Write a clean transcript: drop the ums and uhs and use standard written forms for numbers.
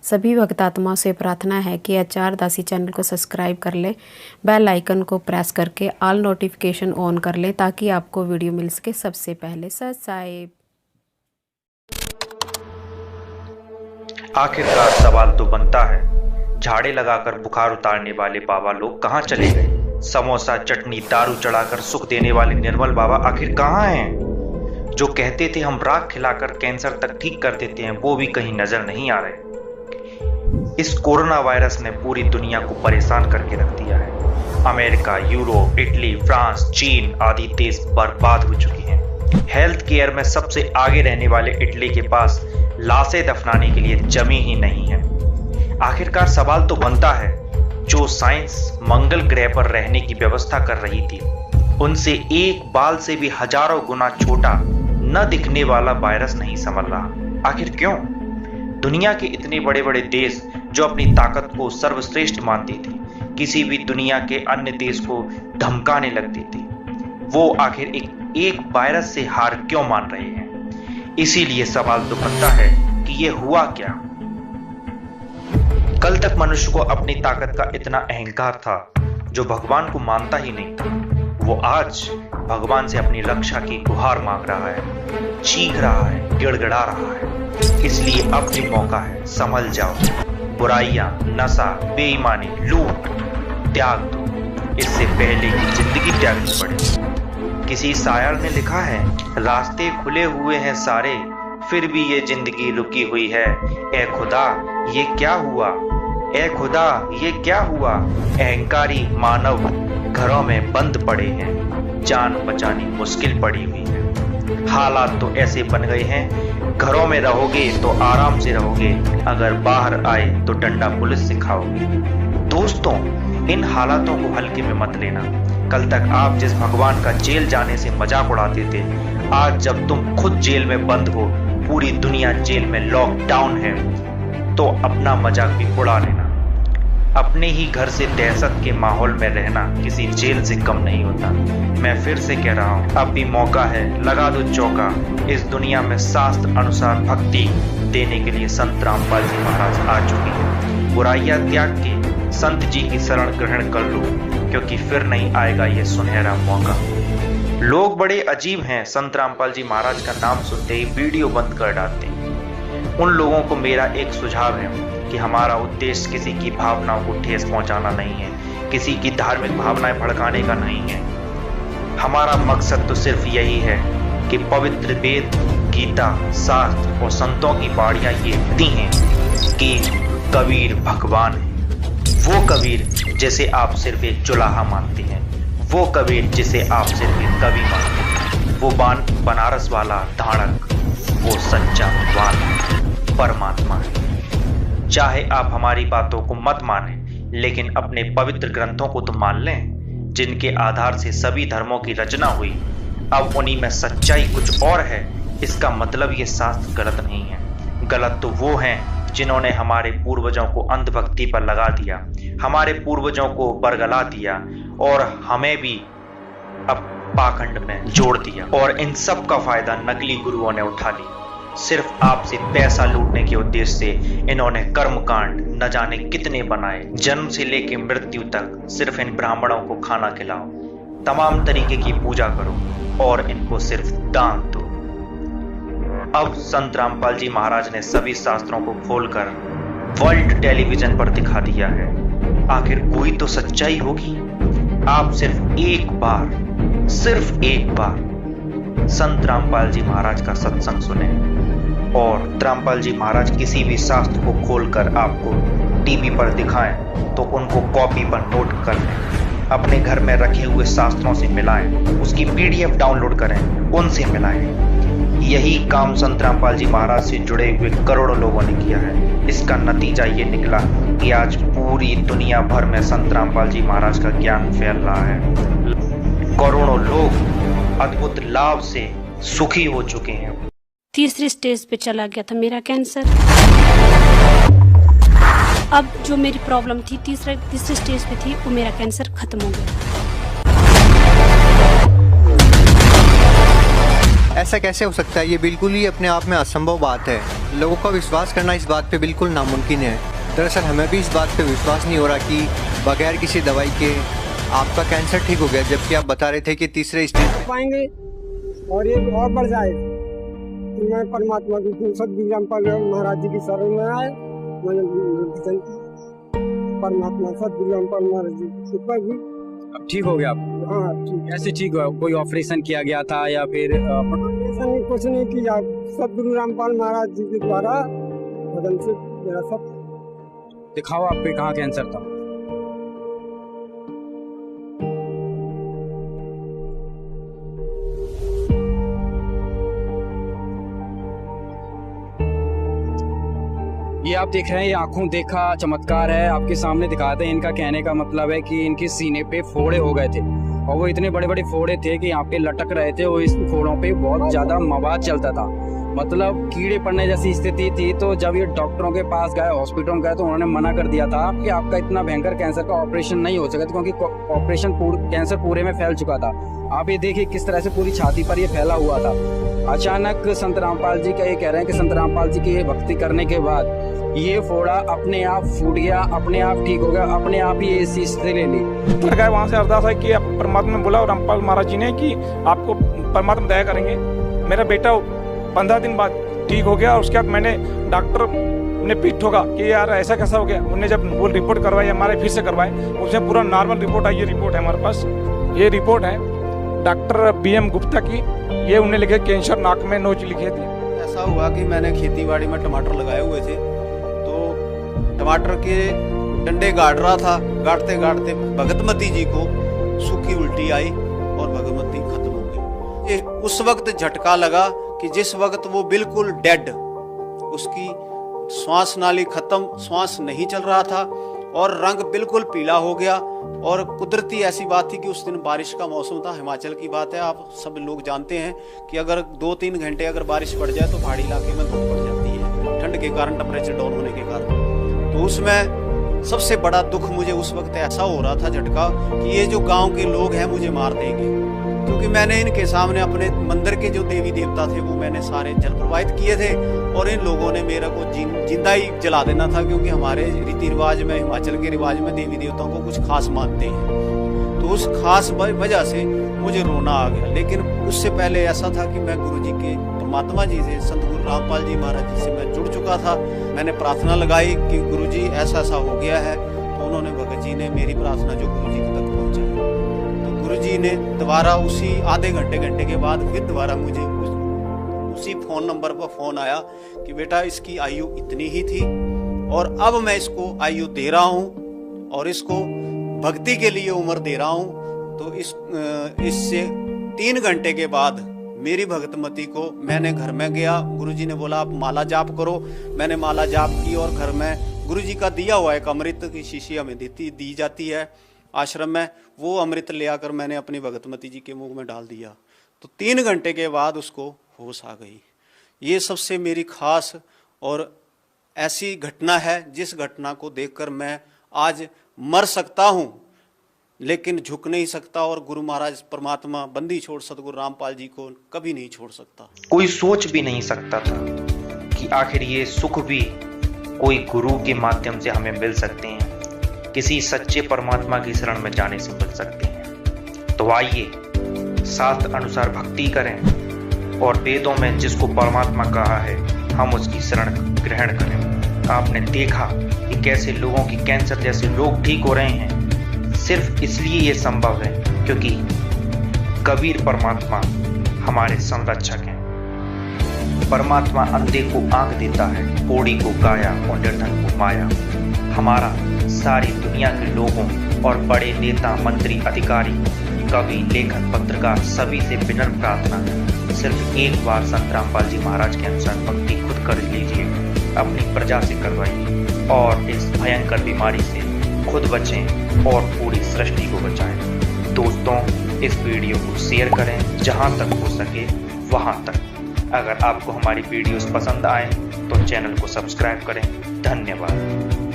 सभी भक्तात्माओं से प्रार्थना है कि आचार दासी चैनल को सब्सक्राइब कर ले, बेल आइकन को प्रेस करके ऑल नोटिफिकेशन ऑन कर ले ताकि आपको वीडियो मिल सके सबसे पहले। सत साहिब। आखिरकार सवाल तो बनता है, झाड़े लगाकर बुखार उतारने वाले बाबा लोग कहाँ चले गए? समोसा चटनी दारू चढ़ाकर सुख देने वाले निर्मल बाबा आखिर कहाँ हैं? जो कहते थे हम राख खिलाकर कैंसर तक ठीक कर देते हैं, वो भी कहीं नजर नहीं आ रहे। इस कोरोना वायरस ने पूरी दुनिया को परेशान करके रख दिया है। अमेरिका, यूरोप, इटली, फ्रांस, चीन आदि देश बर्बाद हो चुके हैं। हेल्थ केयर में सबसे आगे रहने वाले इटली के पास लाशें दफनाने के लिए जमी ही नहीं है। आखिरकार सवाल तो बनता है, जो साइंस मंगल ग्रह पर रहने की व्यवस्था कर रही थी, उनसे एक बाल से भी हजारों गुना छोटा न दिखने वाला वायरस नहीं संभल रहा। आखिर क्यों? दुनिया के इतने बड़े बड़े देश जो अपनी ताकत को सर्वश्रेष्ठ मानते थे, किसी भी दुनिया के अन्य देश को धमकाने लगते थे, वो आखिर एक वायरस से हार क्यों मान रहे हैं? इसीलिए सवाल तो बनता है कि ये हुआ क्या? कल तक मनुष्य को अपनी ताकत का इतना अहंकार था जो भगवान को मानता ही नहीं था, वो आज भगवान से अपनी रक्षा की गुहार मांग रहा है, चीख रहा है, गिड़गिड़ा रहा है। इसलिए अब भी मौका है, संभल जाओ। बुराइयां, नशा, बेईमानी, लूट त्याग दो, इससे पहले कि जिंदगी त्यागनी पड़े। किसी शायर ने लिखा है, रास्ते खुले हुए हैं सारे, फिर भी ये जिंदगी रुकी हुई है। ए खुदा ये क्या हुआ? ए खुदा ये क्या हुआ? अहंकारी मानव घरों में बंद पड़े हैं, जान बचानी मुश्किल पड़ी हुई है। हालात तो ऐसे बन गए हैं, घरों में रहोगे तो आराम से रहोगे, अगर बाहर आए तो डंडा पुलिस से खाओगे। दोस्तों, इन हालातों को हल्के में मत लेना। कल तक आप जिस भगवान का जेल जाने से मजाक उड़ाते थे, आज जब तुम खुद जेल में बंद हो, पूरी दुनिया जेल में लॉकडाउन है, तो अपना मजाक भी उड़ा लेना। अपने ही घर से दहशत के माहौल में रहना किसी जेल से कम नहीं होता। मैं फिर से कह रहा हूँ, अब भी मौका है, लगा दो चौका। इस दुनिया में शास्त्र अनुसार भक्ति देने के लिए संत रामपाल जी महाराज आ चुके हैं। बुराइयां त्याग के संत जी की शरण ग्रहण कर लो, क्योंकि फिर नहीं आएगा ये सुनहरा मौका। लोग बड़े अजीब हैं, संत रामपाल जी महाराज का नाम सुनते ही वीडियो बंद कर डालते हैं। उन लोगों को मेरा एक सुझाव है कि हमारा उद्देश्य किसी की भावनाओं को ठेस पहुंचाना नहीं है, किसी की धार्मिक भावनाएं भड़काने का नहीं है। हमारा मकसद तो सिर्फ यही है कि पवित्र वेद, गीता, शास्त्र और संतों की बाणियां ये कहती हैं कि कबीर भगवान है। वो कबीर जिसे आप सिर्फ एक चुलाहा मानते हैं, वो कबीर जिसे आप सिर्फ एक कवि मानते हैं, वो बनारस वाला धाड़क, वो सच्चा भगवान परमात्मा है। चाहे आप हमारी बातों को मत मानें, लेकिन अपने पवित्र ग्रंथों को तो मान लें, जिनके आधार से सभी धर्मों की रचना हुई। अब उन्हीं में सच्चाई कुछ और है, इसका मतलब ये शास्त्र गलत नहीं है। गलत तो वो हैं जिन्होंने हमारे पूर्वजों को अंधभक्ति पर लगा दिया, हमारे पूर्वजों को बरगला दिया और हमें भी अब पाखंड में जोड़ दिया। और इन सब का फायदा नकली गुरुओं ने उठा लिया। सिर्फ आपसे पैसा लूटने के उद्देश्य से इन्होंने कर्मकांड न जाने कितने बनाए। जन्म से लेकर मृत्यु तक सिर्फ इन ब्राह्मणों को खाना खिलाओ, तमाम तरीके की पूजा करो और इनको सिर्फ दान दो। अब संत रामपाल जी महाराज ने सभी शास्त्रों को खोलकर वर्ल्ड टेलीविजन पर दिखा दिया है। आखिर कोई तो सच्चाई होगी। आप सिर्फ एक बार संत रामपाल जी महाराज का सत्संग सुने, और रामपाल जी महाराज किसी भी शास्त्र को खोलकर आपको टीवी पर दिखाएं तो उनको कॉपी पर नोट कर लें, अपने घर में रखे हुए शास्त्रों से मिलाएं, उसकी PDF डाउनलोड करें, उनसे मिलाएं। यही काम संत रामपाल जी महाराज से जुड़े हुए करोड़ों लोगों ने किया है। इसका नतीजा ये निकला कि आज पूरी दुनिया भर में संत रामपाल जी महाराज का ज्ञान फैल रहा है। करोड़ों लोग अद्भुत लाभ से सुखी हो चुके हैं। तीसरी स्टेज पे चला गया था मेरा कैंसर। अब जो मेरी प्रॉब्लम थी तीसरी स्टेज पे थी, वो मेरा कैंसर खत्म हो गया। ऐसा कैसे हो सकता है? ये बिल्कुल ही अपने आप में असंभव बात है। लोगों का विश्वास करना इस बात पे बिल्कुल नामुमकिन है। दरअसल हमें भी इस बात पे विश्वास नहीं हो रहा कि बगैर किसी दवाई के आपका कैंसर ठीक हो गया, जबकि आप बता रहे थे कि तीसरे स्टेज पे पाएंगे और ये और बढ़ जाए। तो मैं परमात्मा की सदगुरु रामपाल महाराज जी की शरण में आए, मैंने परमात्मा सदगुरु रामपाल महाराज जी की कृपा की। अब ठीक हो गया आप? हाँ ठीक। कैसे ठीक हुआ? कोई ऑपरेशन किया गया था या फिर ऑपरेशन कुछ नहीं किया, सदगुरु रामपाल महाराज जी के द्वारा भजन से मेरा सब। दिखाओ आप पे कहाँ कैंसर था? ये आप देख रहे हैं, ये आंखों देखा चमत्कार है, आपके सामने दिखाते हैं। इनका कहने का मतलब है कि इनके सीने पे फोड़े हो गए थे और वो इतने बड़े बड़े फोड़े थे कि यहाँ पे लटक रहे थे और इस फोड़ों पे बहुत ज्यादा मवाद चलता था, मतलब कीड़े पड़ने जैसी स्थिति थी। तो जब ये डॉक्टरों के पास गए, हॉस्पिटल गए, तो उन्होंने मना कर दिया था कि आपका इतना भयंकर कैंसर का ऑपरेशन नहीं हो सका, क्योंकि ऑपरेशन कैंसर पूरे में फैल चुका था। आप ये देखिए किस तरह से पूरी छाती पर ये फैला हुआ था। अचानक संत रामपाल जी का ये कह रहे हैं कि संत रामपाल जी की भक्ति करने के बाद ये फोड़ा अपने आप फूट गया, अपने आप ठीक हो गया, अपने आप ही इस स्थिति ले ली। लगा वहाँ से अरदास है कि परमात्मा ने बोला और रामपाल महाराज जी ने कि आपको परमात्मा दया करेंगे। मेरा बेटा 15 दिन बाद ठीक हो गया और उसके बाद मैंने डॉक्टर ने पीठ ठोका कि यार ऐसा कैसा हो गया। उन्होंने जब वो रिपोर्ट करवाई, हमारे फिर से करवाए, उसमें पूरा नॉर्मल रिपोर्ट आई। ये रिपोर्ट है हमारे पास, ये रिपोर्ट है डॉक्टर BM गुप्ता की। ये उन्हें लिखे कैंसर नाक में नोच लिखे थे। ऐसा हुआ कि मैंने खेती बाड़ी में टमाटर लगाए हुए थे, तो टमाटर के डंडे गाड़ रहा था। गाड़ते गाड़ते भगतमती जी को सूखी उल्टी आई और भगतमती खत्म हो गई। ये उस वक्त झटका लगा कि जिस वक्त वो बिल्कुल डेड, उसकी श्वास नाली खत्म, श्वास नहीं चल रहा था और रंग बिल्कुल पीला हो गया। और कुदरती ऐसी बात थी कि उस दिन बारिश का मौसम था। हिमाचल की बात है, आप सब लोग जानते हैं कि अगर 2-3 घंटे अगर बारिश पड़ जाए तो पहाड़ी इलाके में धूप पड़ जाती है ठंड के कारण, टेम्परेचर डाउन होने के कारण। तो उसमें सबसे बड़ा दुख मुझे उस वक्त ऐसा हो रहा था झटका कि ये जो गाँव के लोग हैं मुझे मार देंगे, क्योंकि मैंने इनके सामने अपने मंदिर के जो देवी देवता थे वो मैंने सारे जल प्रवाहित किए थे और इन लोगों ने मेरे को जिंदा ही जला देना था, क्योंकि हमारे रीति रिवाज में, हिमाचल के रिवाज में देवी देवताओं को कुछ खास मानते हैं। तो उस खास वजह से मुझे रोना आ गया। लेकिन उससे पहले ऐसा था कि मैं गुरु जी के, परमात्मा जी से, संत गुरु रामपाल जी महाराज जी से मैं जुड़ चुका था। मैंने प्रार्थना लगाई कि गुरु जी ऐसा ऐसा हो गया है, तो उन्होंने, भगत जी ने मेरी प्रार्थना जो गुरु जी तक पहुँचाई। गुरुजी ने दोबारा उसी आधे घंटे के बाद फिर दोबारा मुझे उसी फोन नंबर पर फोन आया कि बेटा इसकी आयु इतनी ही थी और अब मैं इसको आयु दे रहा हूँ और इसको भक्ति के लिए उम्र दे रहा हूँ। तो इससे 3 घंटे के बाद मेरी भगतमती को मैंने घर में गया, गुरुजी ने बोला आप माला जाप करो। मैंने माला जाप की और घर में गुरुजी का दिया हुआ एक अमृत की शीशी हमें दी जाती है आश्रम में, वो अमृत ले आकर मैंने अपनी भगतमती जी के मुंह में डाल दिया। तो 3 घंटे के बाद उसको होश आ गई। ये सबसे मेरी खास और ऐसी घटना है जिस घटना को देखकर मैं आज मर सकता हूँ लेकिन झुक नहीं सकता, और गुरु महाराज परमात्मा बंदी छोड़ सतगुरु रामपाल जी को कभी नहीं छोड़ सकता। कोई सोच भी नहीं सकता था कि आखिर ये सुख भी कोई गुरु के माध्यम से हमें मिल सकते हैं, किसी सच्चे परमात्मा की शरण में जाने से मिल सकते हैं। तो आइए शास्त्र अनुसार भक्ति करें और वेदों में जिसको परमात्मा कहा है हम उसकी शरण ग्रहण करें। आपने देखा कि कैसे लोगों की कैंसर जैसे रोग ठीक हो रहे हैं, सिर्फ इसलिए ये संभव है क्योंकि कबीर परमात्मा हमारे संरक्षक हैं। परमात्मा अंधे को आंख देता है, कोढ़ी को काया और निर्धन को माया। हमारा सारी दुनिया के लोगों और बड़े नेता, मंत्री, अधिकारी, कवि, लेखक, पत्रकार सभी से विनम्र प्रार्थना है, सिर्फ एक बार संत रामपाल जी महाराज के अनुसार भक्ति खुद कर लीजिए, अपनी प्रजा से करवाइए और इस भयंकर बीमारी से खुद बचें और पूरी सृष्टि को बचाएं। दोस्तों, इस वीडियो को शेयर करें जहां तक हो सके वहां तक। अगर आपको हमारी वीडियोस पसंद आए तो चैनल को सब्सक्राइब करें। धन्यवाद।